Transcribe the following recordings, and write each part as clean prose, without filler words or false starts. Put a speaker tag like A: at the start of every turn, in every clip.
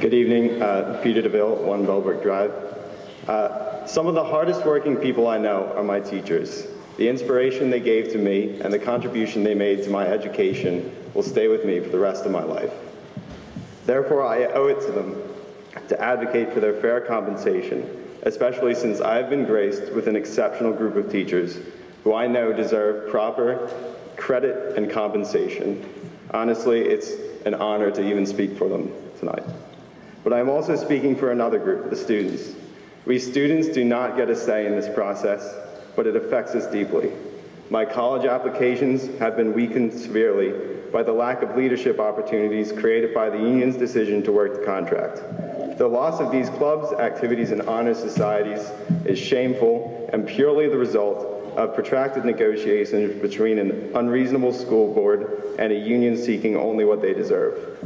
A: Good evening, Peter DeVille, 1 Bellbrook Drive. Some of the hardest working people I know are my teachers. The inspiration they gave to me and the contribution they made to my education will stay with me for the rest of my life. Therefore, I owe it to them to advocate for their fair compensation, especially since I have been graced with an exceptional group of teachers who I know deserve proper credit and compensation. Honestly, it's an honor to even speak for them tonight. But I'm also speaking for another group, the students. We students do not get a say in this process, but it affects us deeply. My college applications have been weakened severely by the lack of leadership opportunities created by the union's decision to work the contract. The loss of these clubs, activities, and honor societies is shameful and purely the result of protracted negotiations between an unreasonable school board and a union seeking only what they deserve.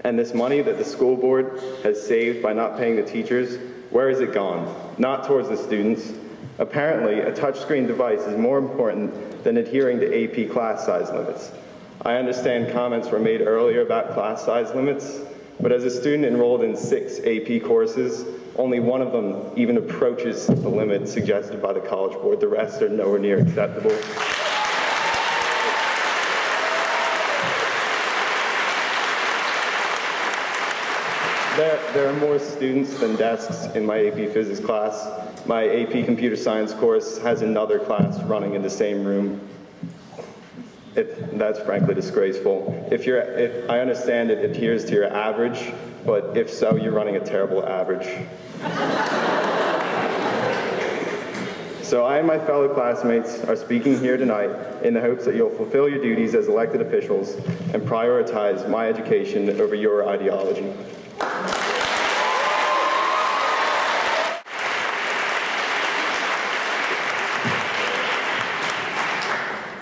A: And this money that the school board has saved by not paying the teachers, where has it gone? Not towards the students. Apparently, a touchscreen device is more important than adhering to AP class size limits. I understand comments were made earlier about class size limits, but as a student enrolled in 6 AP courses, only one of them even approaches the limit suggested by the College Board. The rest are nowhere near acceptable. There are more students than desks in my AP Physics class. My AP Computer Science course has another class running in the same room. That's frankly disgraceful. I understand it adheres to your average, but if so, you're running a terrible average. So I and my fellow classmates are speaking here tonight in the hopes that you'll fulfill your duties as elected officials and prioritize my education over your ideology.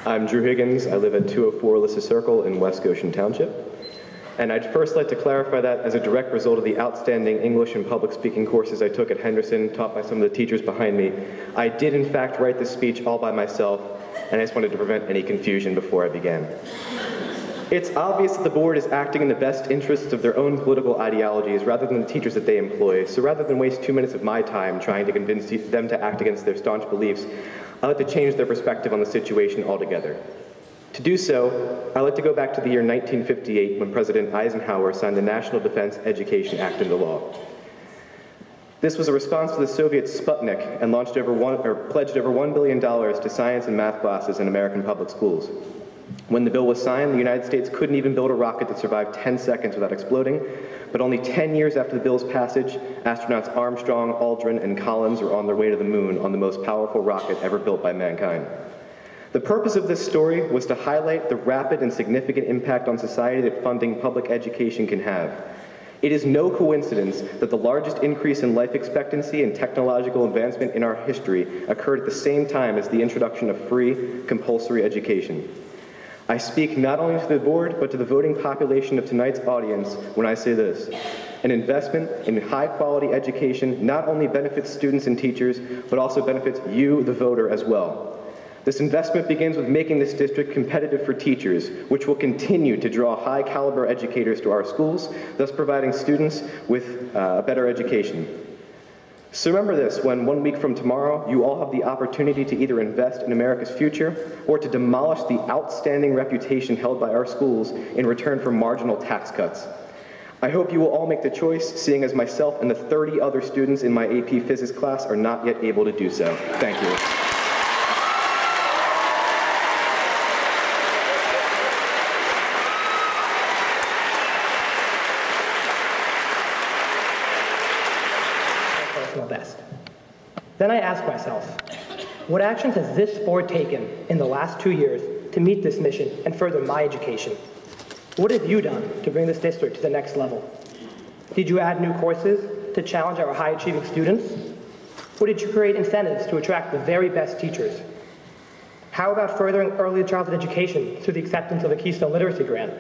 B: I'm Drew Higgins. I live at 204 Alyssa Circle in West Goshen Township. And I'd first like to clarify that as a direct result of the outstanding English and public speaking courses I took at Henderson, taught by some of the teachers behind me, I did in fact write this speech all by myself, and I just wanted to prevent any confusion before I began. It's obvious that the board is acting in the best interests of their own political ideologies rather than the teachers that they employ, so rather than waste 2 minutes of my time trying to convince them to act against their staunch beliefs, I'd like to change their perspective on the situation altogether. To do so, I'd like to go back to the year 1958 when President Eisenhower signed the National Defense Education Act into law. This was a response to the Soviet Sputnik and pledged over $1 billion to science and math classes in American public schools. When the bill was signed, the United States couldn't even build a rocket that survived 10 seconds without exploding, but only 10 years after the bill's passage, astronauts Armstrong, Aldrin, and Collins were on their way to the moon on the most powerful rocket ever built by mankind. The purpose of this story was to highlight the rapid and significant impact on society that funding public education can have. It is no coincidence that the largest increase in life expectancy and technological advancement in our history occurred at the same time as the introduction of free, compulsory education. I speak not only to the board, but to the voting population of tonight's audience when I say this. An investment in high-quality education not only benefits students and teachers, but also benefits you, the voter, as well. This investment begins with making this district competitive for teachers, which will continue to draw high-caliber educators to our schools, thus providing students with a better education. So remember this, when 1 week from tomorrow, you all have the opportunity to either invest in America's future or to demolish the outstanding reputation held by our schools in return for marginal tax cuts. I hope you will all make the choice, seeing as myself and the 30 other students in my AP Physics class are not yet able to do so. Thank you.
C: Best. Then I ask myself, what actions has this board taken in the last 2 years to meet this mission and further my education? What have you done to bring this district to the next level? Did you add new courses to challenge our high-achieving students? Or did you create incentives to attract the very best teachers? How about furthering early childhood education through the acceptance of the Keystone Literacy Grant?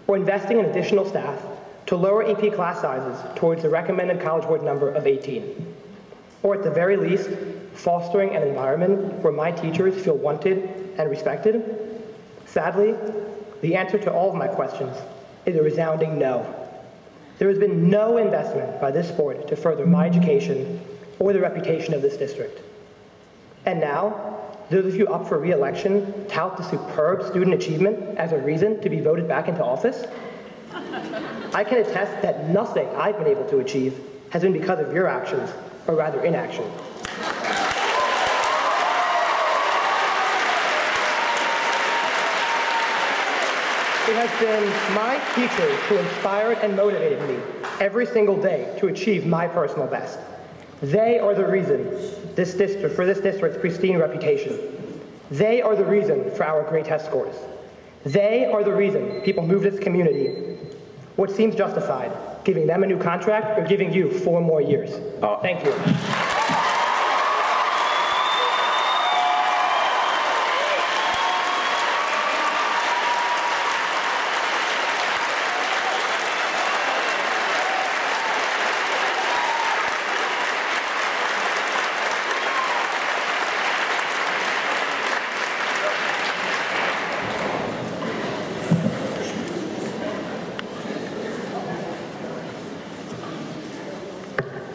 C: Or investing in additional staff to lower AP class sizes towards the recommended College Board number of 18. Or at the very least, fostering an environment where my teachers feel wanted and respected? Sadly, the answer to all of my questions is a resounding no. There has been no investment by this board to further my education or the reputation of this district. And now, those of you up for re-election tout the superb student achievement as a reason to be voted back into office? I can attest that nothing I've been able to achieve has been because of your actions, or rather inaction. It has been my teachers who inspired and motivated me every single day to achieve my personal best. They are the reason for this district's pristine reputation. They are the reason for our great test scores. They are the reason people move this community. What seems justified, giving them a new contract or giving you 4 more years? Thank you.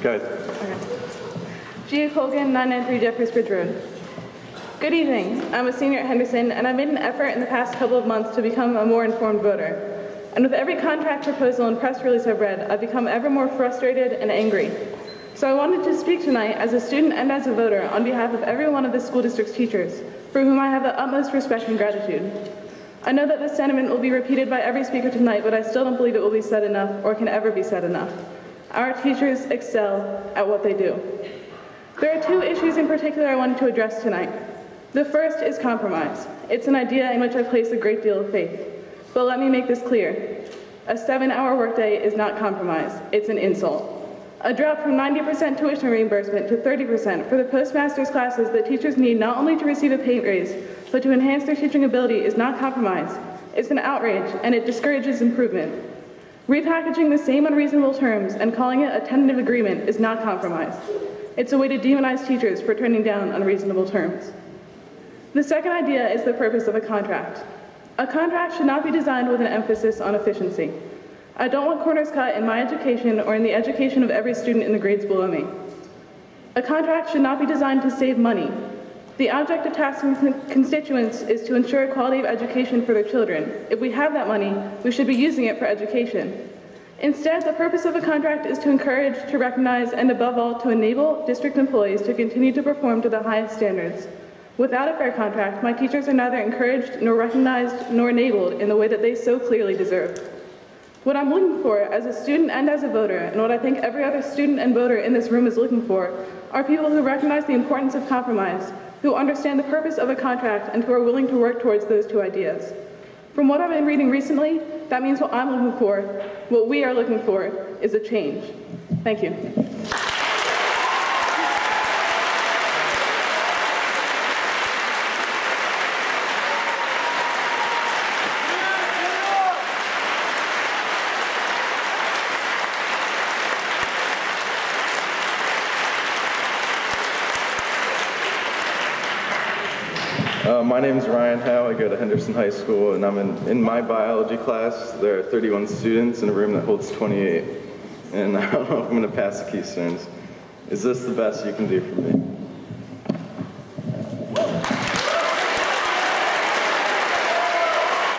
B: Go ahead.
D: Gia Colgan, 993 Jeffers Bridge Road. Good evening. I'm a senior at Henderson, and I've made an effort in the past couple of months to become a more informed voter. And with every contract proposal and press release I've read, I've become ever more frustrated and angry. So I wanted to speak tonight as a student and as a voter on behalf of every one of the school district's teachers, for whom I have the utmost respect and gratitude. I know that this sentiment will be repeated by every speaker tonight, but I still don't believe it will be said enough or can ever be said enough. Our teachers excel at what they do. There are 2 issues in particular I wanted to address tonight. The first is compromise. It's an idea in which I place a great deal of faith. But let me make this clear. A 7-hour workday is not compromise. It's an insult. A drop from 90% tuition reimbursement to 30% for the postmaster's classes that teachers need not only to receive a pay raise, but to enhance their teaching ability is not compromise. It's an outrage, and it discourages improvement. Repackaging the same unreasonable terms and calling it a tentative agreement is not compromise. It's a way to demonize teachers for turning down unreasonable terms. The second idea is the purpose of a contract. A contract should not be designed with an emphasis on efficiency. I don't want corners cut in my education or in the education of every student in the grades below me. A contract should not be designed to save money. The object of taxing constituents is to ensure quality of education for their children. If we have that money, we should be using it for education. Instead, the purpose of a contract is to encourage, to recognize, and above all, to enable district employees to continue to perform to the highest standards. Without a fair contract, my teachers are neither encouraged, nor recognized, nor enabled in the way that they so clearly deserve. What I'm looking for as a student and as a voter, and what I think every other student and voter in this room is looking for, are people who recognize the importance of compromise, who understand the purpose of a contract, and who are willing to work towards those 2 ideas. From what I've been reading recently, that means what I'm looking for, what we are looking for, is a change. Thank you.
E: My name is Ryan Howe. I go to Henderson High School, and I'm in my biology class. There are 31 students in a room that holds 28, and I don't know if I'm going to pass the Keystones. Is this the best you can do for me?